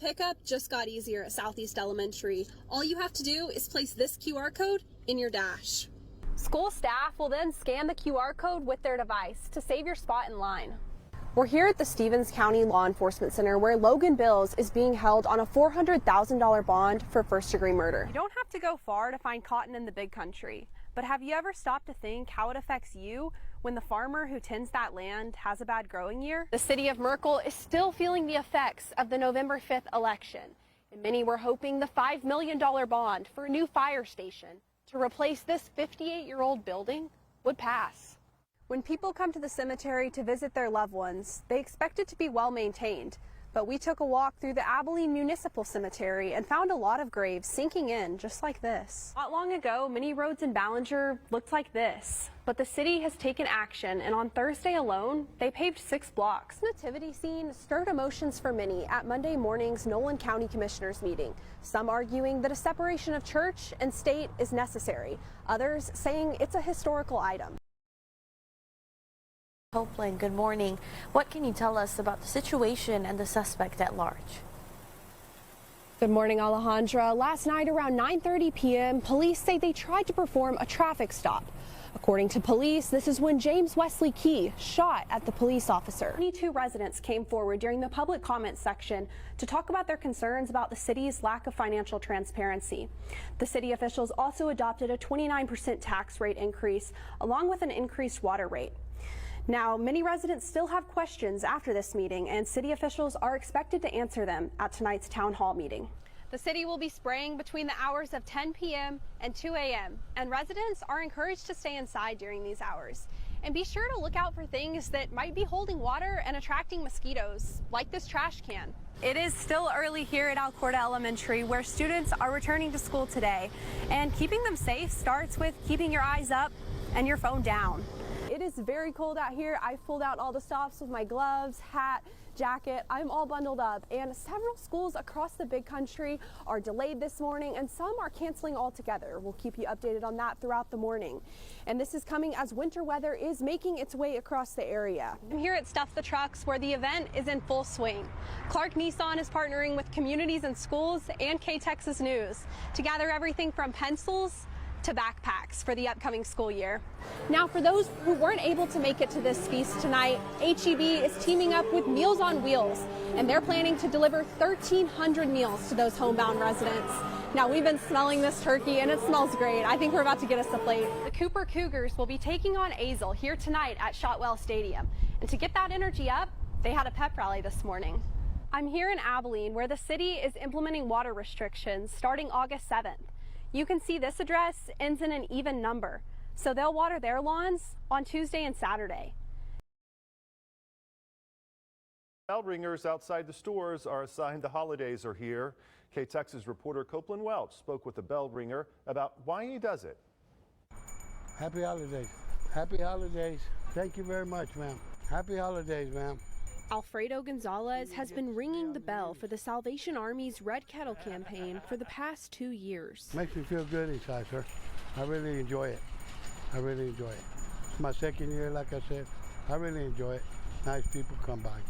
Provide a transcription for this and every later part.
pickup just got easier at Southeast Elementary. All you have to do is place this QR code in your dash. School staff will then scan the QR code with their device to save your spot in line. We're here at the Stevens County Law Enforcement Center where Logan Bills is being held on a $400,000 bond for first-degree murder. You don't have to go far to find cotton in the big country, but have you ever stopped to think how it affects you when the farmer who tends that land has a bad growing year? The city of Merkel is still feeling the effects of the November 5th election, and many were hoping the $5 million bond for a new fire station to replace this 58-year-old building would pass. When people come to the cemetery to visit their loved ones, they expect it to be well maintained. But we took a walk through the Abilene Municipal Cemetery and found a lot of graves sinking in just like this. Not long ago, many roads in Ballinger looked like this. But the city has taken action, and on Thursday alone, they paved 6 blocks. The nativity scene stirred emotions for many at Monday morning's Nolan County Commissioners meeting. Some arguing that a separation of church and state is necessary. Others saying it's a historical item. Copeland, good morning. What can you tell us about the situation and the suspect at large? Good morning, Alejandra. Last night around 9:30 p.m., police say they tried to perform a traffic stop. According to police, this is when James Wesley Key shot at the police officer. 22 residents came forward during the public comment section to talk about their concerns about the city's lack of financial transparency. The city officials also adopted a 29% tax rate increase, along with an increased water rate. Now, many residents still have questions after this meeting, and city officials are expected to answer them at tonight's town hall meeting. The city will be spraying between the hours of 10 p.m. and 2 a.m., and residents are encouraged to stay inside during these hours. And be sure to look out for things that might be holding water and attracting mosquitoes, like this trash can. It is still early here at Alcorta Elementary, where students are returning to school today, and keeping them safe starts with keeping your eyes up and your phone down. It is very cold out here. I've pulled out all the stops with my gloves, hat, jacket. I'm all bundled up, and several schools across the big country are delayed this morning, and some are canceling altogether. We'll keep you updated on that throughout the morning. And this is coming as winter weather is making its way across the area. I'm here at Stuff the Trucks, where the event is in full swing. Clark Nissan is partnering with communities and schools and K-Texas News to gather everything from pencils to backpacks for the upcoming school year. Now, for those who weren't able to make it to this feast tonight, HEB is teaming up with Meals on Wheels, and they're planning to deliver 1,300 meals to those homebound residents. Now, we've been smelling this turkey, and it smells great. I think we're about to get us a plate. The Cooper Cougars will be taking on Azle here tonight at Shotwell Stadium. And to get that energy up, they had a pep rally this morning. I'm here in Abilene, where the city is implementing water restrictions starting August 7th. You can see this address ends in an even number, so they'll water their lawns on Tuesday and Saturday. Bell ringers outside the stores are a sign the holidays are here. K-Texas reporter Copeland Welch spoke with a bell ringer about why he does it. Happy holidays. Happy holidays. Thank you very much, ma'am. Happy holidays, ma'am. Alfredo Gonzalez has been ringing the bell for the Salvation Army's Red Kettle campaign for the past 2 years. Makes me feel good inside, sir. I really enjoy it. I really enjoy it. It's my second year, like I said. I really enjoy it. Nice people come by.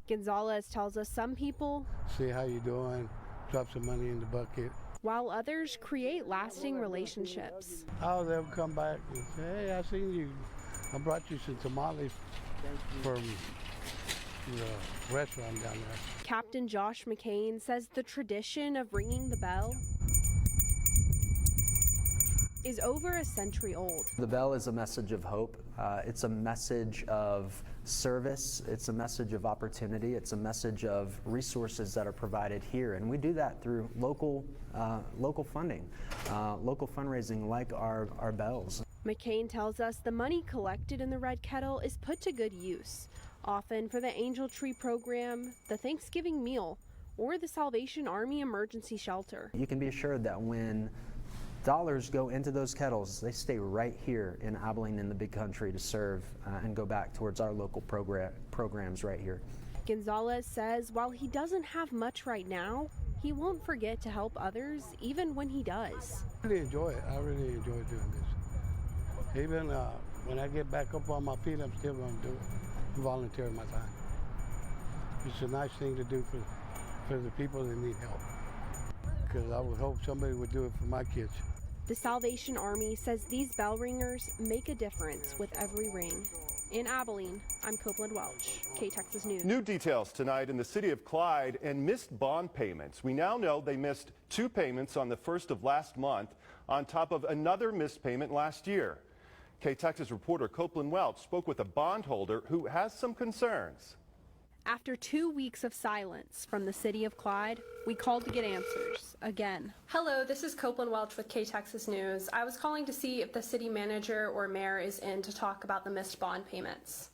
Gonzalez tells us some people see how you doing, drop some money in the bucket, while others create lasting relationships. Oh, they'll come back and say, hey, I seen you. I brought you some tamales from the restaurant down there. Captain Josh McCain says the tradition of ringing the bell is over a century old. The bell is a message of hope. It's a message of service. It's a message of opportunity. It's a message of resources that are provided here. And we do that through local funding, local fundraising like our bells. McCain tells us the money collected in the Red Kettle is put to good use, often for the Angel Tree program, the Thanksgiving meal, or the Salvation Army emergency shelter. You can be assured that when dollars go into those kettles, they stay right here in Abilene in the big country to serve and go back towards our local programs right here. Gonzalez says while he doesn't have much right now, he won't forget to help others even when he does. I really enjoy it. I really enjoy doing this. Even when I get back up on my feet, I'm still going to do it. Volunteer my time. It's a nice thing to do for the people that need help. Because I would hope somebody would do it for my kids. The Salvation Army says these bell ringers make a difference with every ring. In Abilene, I'm Copeland Welch, KTexas News. New details tonight in the city of Clyde and missed bond payments. We now know they missed 2 payments on the 1st of last month on top of another missed payment last year. KTexas reporter Copeland Welch spoke with a bondholder who has some concerns. After 2 weeks of silence from the city of Clyde, we called to get answers again. Hello, this is Copeland Welch with KTexas News. I was calling to see if the city manager or mayor is in to talk about the missed bond payments.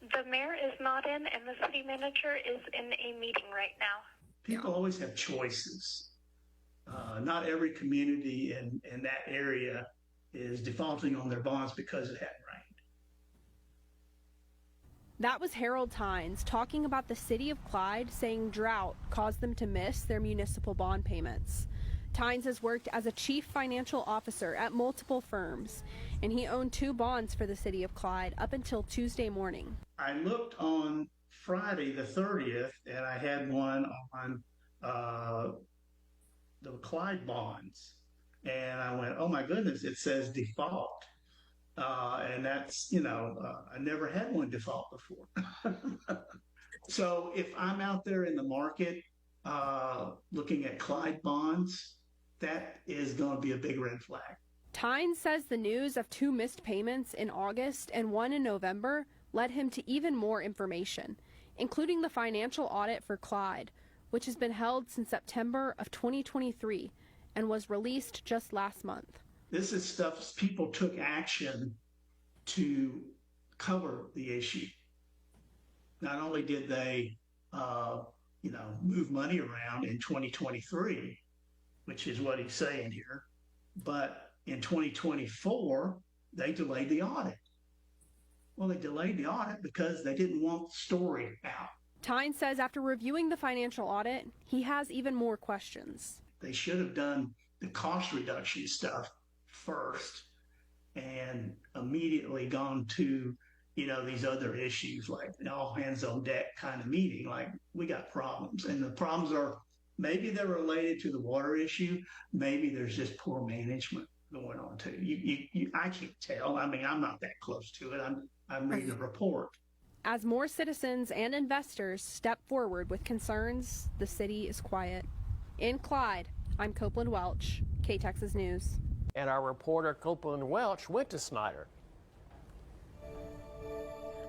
The mayor is not in, and the city manager is in a meeting right now. People always have choices. Not every community in that area is defaulting on their bonds because it hadn't rained. That was Harold Tynes talking about the city of Clyde saying drought caused them to miss their municipal bond payments. Tynes has worked as a chief financial officer at multiple firms, and he owned 2 bonds for the city of Clyde up until Tuesday morning. I looked on Friday the 30th, and I had one on the Clyde bonds. And I went, oh my goodness, it says default. And that's, I never had one default before. So if I'm out there in the market looking at Clyde bonds, that is going to be a big red flag. Tynes says the news of 2 missed payments in August and 1 in November led him to even more information, including the financial audit for Clyde, which has been held since September of 2023 and was released just last month. This is stuff people took action to cover the issue. Not only did they, move money around in 2023, which is what he's saying here, but in 2024, they delayed the audit. Well, they delayed the audit because they didn't want the story out. Tynes says after reviewing the financial audit, he has even more questions. They should have done the cost reduction stuff first and immediately gone to, these other issues like an all hands on deck kind of meeting, like we got problems. And the problems are, maybe they're related to the water issue. Maybe there's just poor management going on too. I can't tell. I mean, I'm not that close to it. I'm reading a report. As more citizens and investors step forward with concerns, the city is quiet. In Clyde, I'm Copeland Welch, KTexas News. And our reporter Copeland Welch went to Snyder.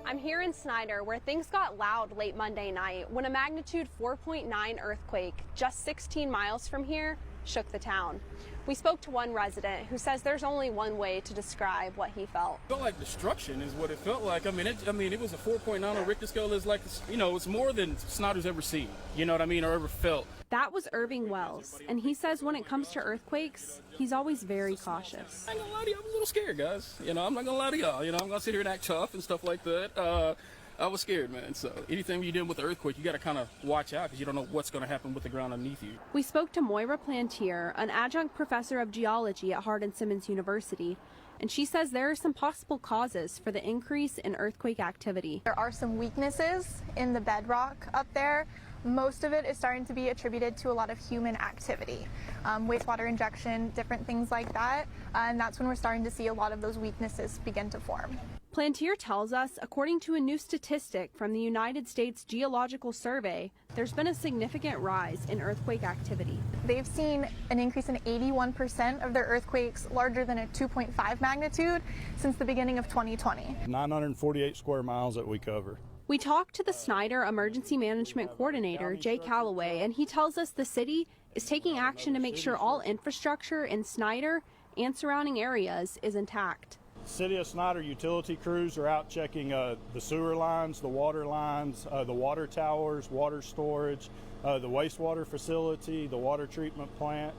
I'm here in Snyder where things got loud late Monday night when a magnitude 4.9 earthquake just 16 miles from here shook the town. We spoke to one resident who says there's only one way to describe what he felt. It felt like destruction is what it felt like. I mean, it was a 4.9 on Richter scale. It's like, it's more than Snyder's ever seen, or ever felt. That was Irving Wells, and he says when it comes to earthquakes, he's always very cautious. I ain't gonna lie to you, I was a little scared, guys. I'm not gonna lie to y'all. I'm gonna sit here and act tough and stuff like that. I was scared, man. So anything you do with the earthquake, you got to kind of watch out because you don't know what's going to happen with the ground underneath you. We spoke to Moira Plantier, an adjunct professor of geology at Hardin-Simmons University, and she says there are some possible causes for the increase in earthquake activity. There are some weaknesses in the bedrock up there. Most of it is starting to be attributed to a lot of human activity, wastewater injection, different things like that, and that's when we're starting to see a lot of those weaknesses begin to form. Plantier tells us, according to a new statistic from the United States Geological Survey, there's been a significant rise in earthquake activity. They've seen an increase in 81% of their earthquakes larger than a 2.5 magnitude since the beginning of 2020. 948 square miles that we cover. We talked to the Snyder Emergency Management Coordinator, Jay Calloway, and he tells us the city is taking action to make sure all infrastructure in Snyder and surrounding areas is intact. City of Snyder utility crews are out checking the sewer lines, the water lines, the water towers, water storage, the wastewater facility, the water treatment plant.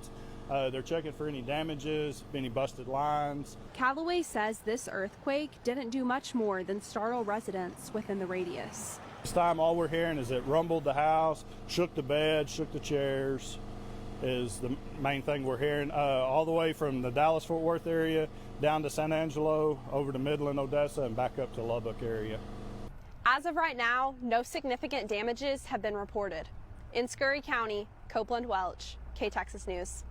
They're checking for any damages, any busted lines. Calloway says this earthquake didn't do much more than startle residents within the radius. This time all we're hearing is it rumbled the house, shook the bed, shook the chairs, is the main thing we're hearing. All the way from the Dallas-Fort Worth area down to San Angelo, over to Midland, Odessa, and back up to Lubbock area. As of right now, no significant damages have been reported. In Scurry County, Copeland Welch, KTexas News.